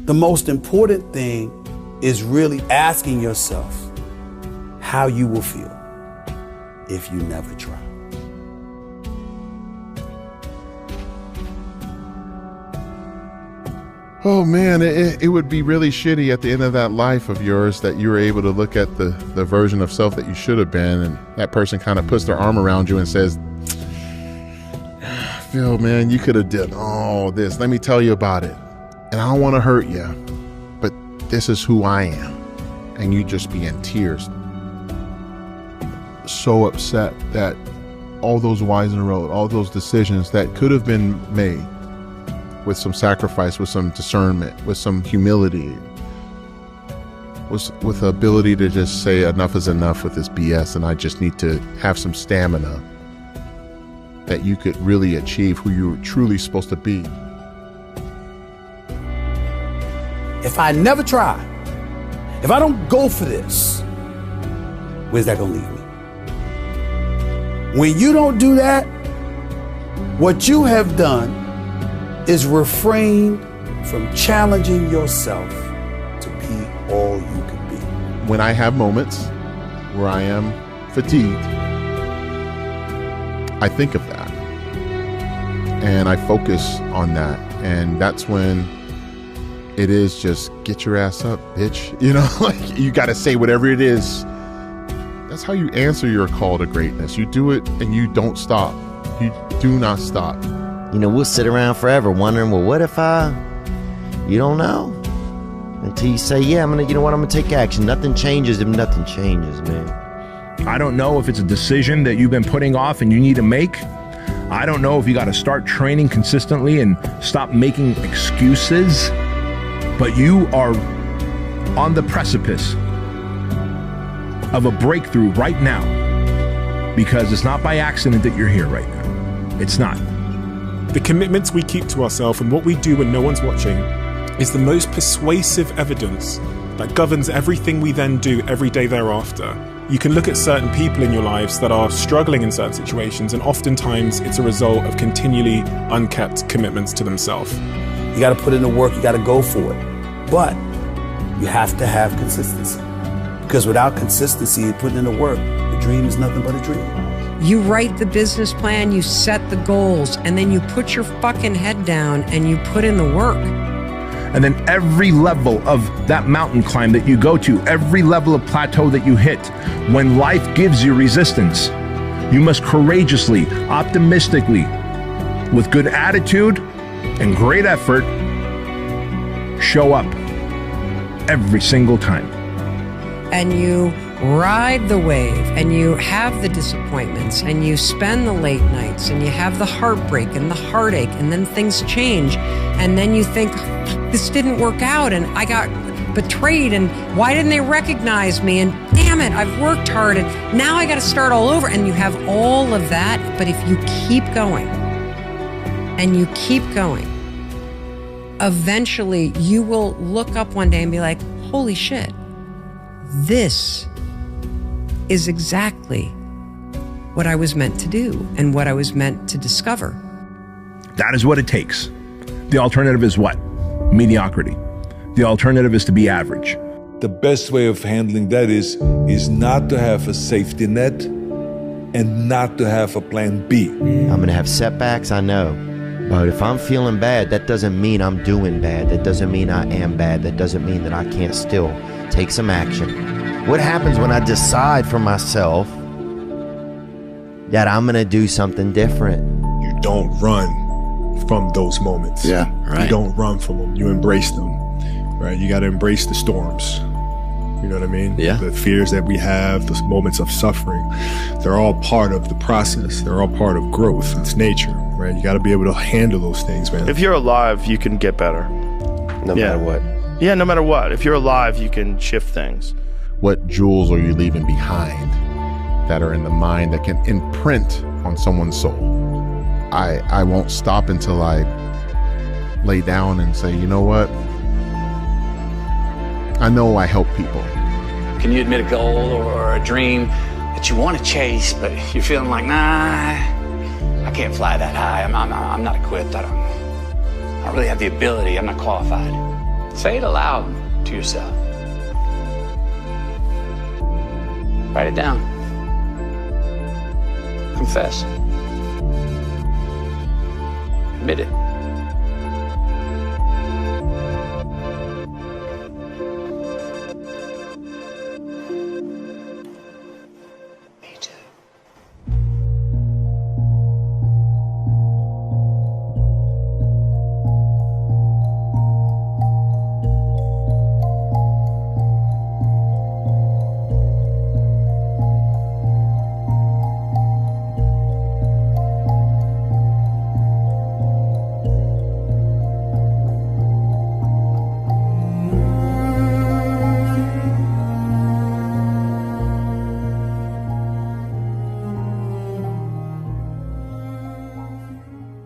The most important thing is really asking yourself how you will feel if you never try. Oh man, it would be really shitty at the end of that life of yours that you were able to look at the version of self that you should have been, and that person kind of puts their arm around you and says, Phil, man, you could have done all this. Let me tell you about it. And I don't want to hurt you, but this is who I am. And you just be in tears. So upset that all those whys in the road, all those decisions that could have been made with some sacrifice, with some discernment, with some humility, with the ability to just say enough is enough with this BS, and I just need to have some stamina, that you could really achieve who you were truly supposed to be. If I never try, if I don't go for this, where's that gonna leave me? When you don't do that, what you have done is refrain from challenging yourself to be all you can be. When I have moments where I am fatigued, I think of that and I focus on that, and that's when it is just get your ass up, bitch. You know, like you got to say whatever it is. That's how you answer your call to greatness. You do it and you don't stop. You do not stop. You know, we'll sit around forever wondering, well, what if you don't know? Until you say, yeah, I'm gonna take action. Nothing changes if nothing changes, man. I don't know if it's a decision that you've been putting off and you need to make. I don't know if you got to start training consistently and stop making excuses, but you are on the precipice of a breakthrough right now, because it's not by accident that you're here right now. It's not. The commitments we keep to ourselves and what we do when no one's watching is the most persuasive evidence that governs everything we then do every day thereafter. You can look at certain people in your lives that are struggling in certain situations, and oftentimes it's a result of continually unkept commitments to themselves. You got to put in the work, you got to go for it. But you have to have consistency, because without consistency and putting in the work, the dream is nothing but a dream. You write the business plan, you set the goals, and then you put your fucking head down and you put in the work. And then every level of that mountain climb that you go to, every level of plateau that you hit, when life gives you resistance, you must courageously, optimistically, with good attitude and great effort, show up every single time. And you ride the wave, and you have the disappointments, and you spend the late nights, and you have the heartbreak and the heartache, and then things change, and then you think, this didn't work out, and I got betrayed, and why didn't they recognize me, and damn it, I've worked hard, and now I got to start all over. And you have all of that, but if you keep going and you keep going, eventually you will look up one day and be like, holy shit, this is exactly what I was meant to do and what I was meant to discover. That is what it takes. The alternative is what? Mediocrity. The alternative is to be average. The best way of handling that is not to have a safety net and not to have a plan B. I'm gonna have setbacks, I know. But if I'm feeling bad, that doesn't mean I'm doing bad. That doesn't mean I am bad. That doesn't mean that I can't still take some action. What happens when I decide for myself that I'm gonna do something different? You don't run from those moments. Yeah, right. You don't run from them. You embrace them, right? You gotta embrace the storms. You know what I mean? Yeah. The fears that we have, those moments of suffering, they're all part of the process. They're all part of growth. It's nature, right? You gotta be able to handle those things, man. If you're alive, you can get better. No matter what. Yeah, no matter what. If you're alive, you can shift things. What jewels are you leaving behind that are in the mind that can imprint on someone's soul? I won't stop until I lay down and say, you know what? I know I help people. Can you admit a goal or a dream that you want to chase, but you're feeling like, nah, I can't fly that high. I'm not equipped. I don't really have the ability. I'm not qualified. Say it aloud to yourself. Write it down. Confess. Admit it.